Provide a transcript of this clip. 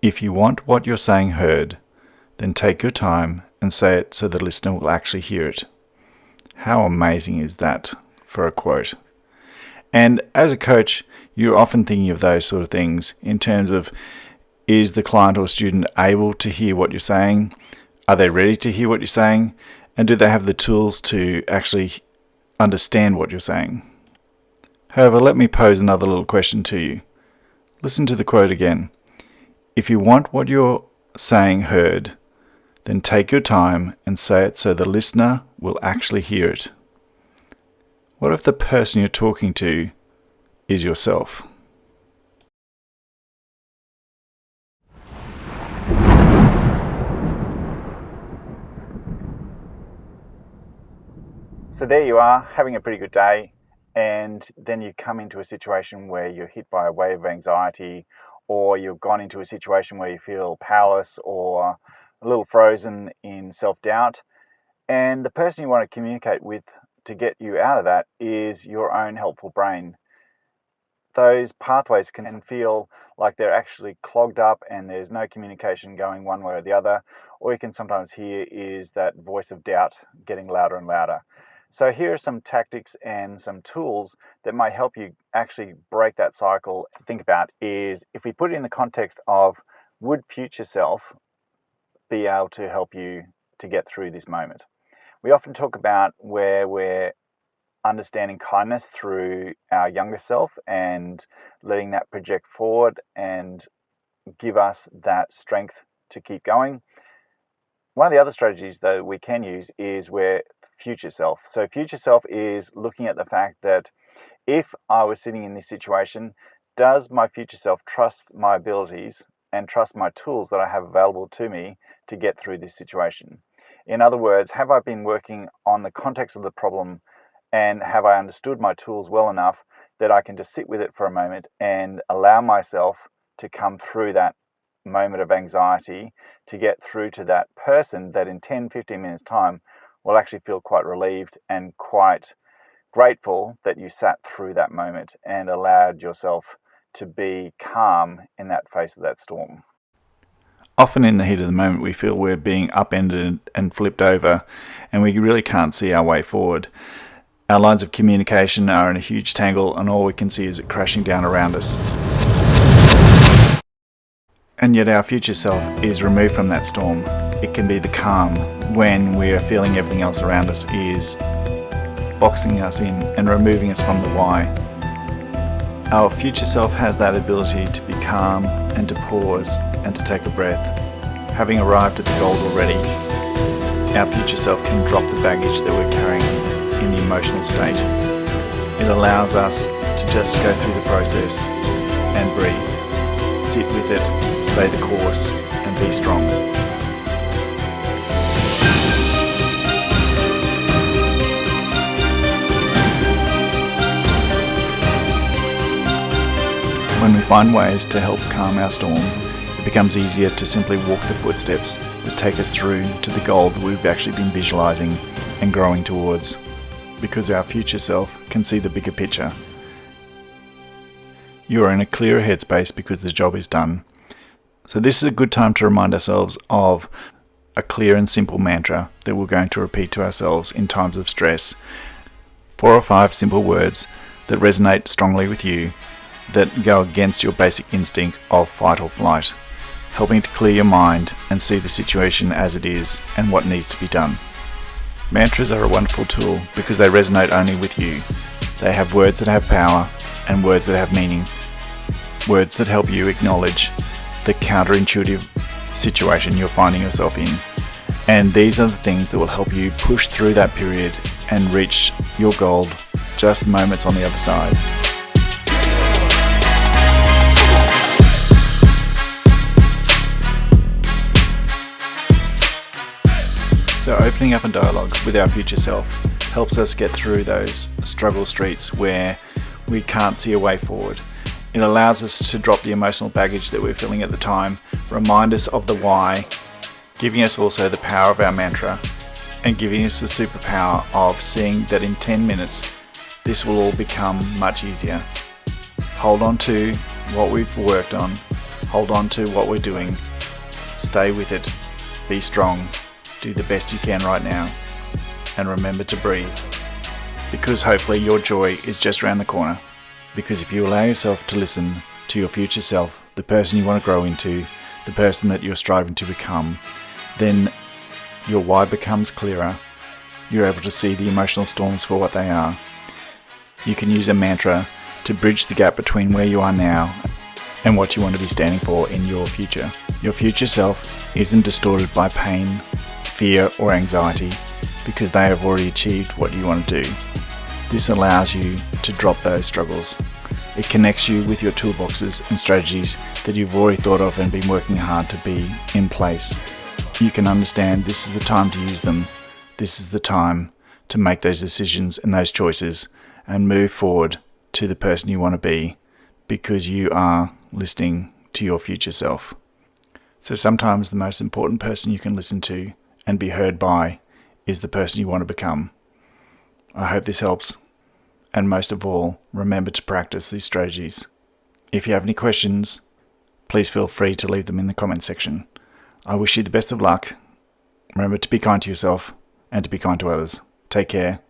If you want what you're saying heard, then take your time and say it so the listener will actually hear it. How amazing is that for a quote? And as a coach, you're often thinking of those sort of things in terms of, is the client or student able to hear what you're saying? Are they ready to hear what you're saying? And do they have the tools to actually understand what you're saying? However, let me pose another little question to you. Listen to the quote again. If you want what you're saying heard, then take your time and say it so the listener will actually hear it. What if the person you're talking to is yourself? So there you are, having a pretty good day, and then you come into a situation where you're hit by a wave of anxiety, or you've gone into a situation where you feel powerless or a little frozen in self-doubt, and the person you want to communicate with to get you out of that is your own helpful brain. Those pathways can feel like they're actually clogged up and there's no communication going one way or the other. All you can sometimes hear is that voice of doubt getting louder and louder. So here are some tactics and some tools that might help you actually break that cycle. To think about is, if we put it in the context of, would future self be able to help you to get through this moment? We often talk about where we're understanding kindness through our younger self and letting that project forward and give us that strength to keep going. One of the other strategies that we can use is where future self. So future self is looking at the fact that if I was sitting in this situation, does my future self trust my abilities and trust my tools that I have available to me to get through this situation? In other words, have I been working on the context of the problem, and have I understood my tools well enough that I can just sit with it for a moment and allow myself to come through that moment of anxiety to get through to that person that in 10-15 minutes time will actually feel quite relieved and quite grateful that you sat through that moment and allowed yourself to be calm in that face of that storm. Often in the heat of the moment we feel we're being upended and flipped over and we really can't see our way forward. Our lines of communication are in a huge tangle and all we can see is it crashing down around us. And yet our future self is removed from that storm. It can be the calm when we are feeling everything else around us is boxing us in and removing us from the why. Our future self has that ability to be calm and to pause and to take a breath. Having arrived at the goal already, our future self can drop the baggage that we're carrying in the emotional state. It allows us to just go through the process and breathe, sit with it, stay the course and be strong. When we find ways to help calm our storm, it becomes easier to simply walk the footsteps that take us through to the goal that we've actually been visualizing and growing towards, because our future self can see the bigger picture. You are in a clearer headspace because the job is done. So this is a good time to remind ourselves of a clear and simple mantra that we're going to repeat to ourselves in times of stress. 4 or 5 simple words that resonate strongly with you, that go against your basic instinct of fight or flight, helping to clear your mind and see the situation as it is and what needs to be done. Mantras are a wonderful tool because they resonate only with you. They have words that have power and words that have meaning. Words that help you acknowledge the counterintuitive situation you're finding yourself in. And these are the things that will help you push through that period and reach your goal just moments on the other side. So opening up a dialogue with our future self helps us get through those struggle streets where we can't see a way forward. It allows us to drop the emotional baggage that we're feeling at the time, remind us of the why, giving us also the power of our mantra, and giving us the superpower of seeing that in 10 minutes this will all become much easier. Hold on to what we've worked on, hold on to what we're doing, stay with it, be strong, do the best you can right now, and remember to breathe. Because hopefully your joy is just around the corner. Because if you allow yourself to listen to your future self, the person you want to grow into, the person that you're striving to become, then your why becomes clearer. You're able to see the emotional storms for what they are. You can use a mantra to bridge the gap between where you are now and what you want to be standing for in your future. Your future self isn't distorted by pain, fear, or anxiety because they have already achieved what you want to do. This allows you to drop those struggles. It connects you with your toolboxes and strategies that you've already thought of and been working hard to be in place. You can understand this is the time to use them. This is the time to make those decisions and those choices and move forward to the person you want to be because you are listening to your future self. So sometimes the most important person you can listen to and be heard by is the person you want to become. I hope this helps. And most of all, remember to practice these strategies. If you have any questions, please feel free to leave them in the comment section. I wish you the best of luck. Remember to be kind to yourself and to be kind to others. Take care.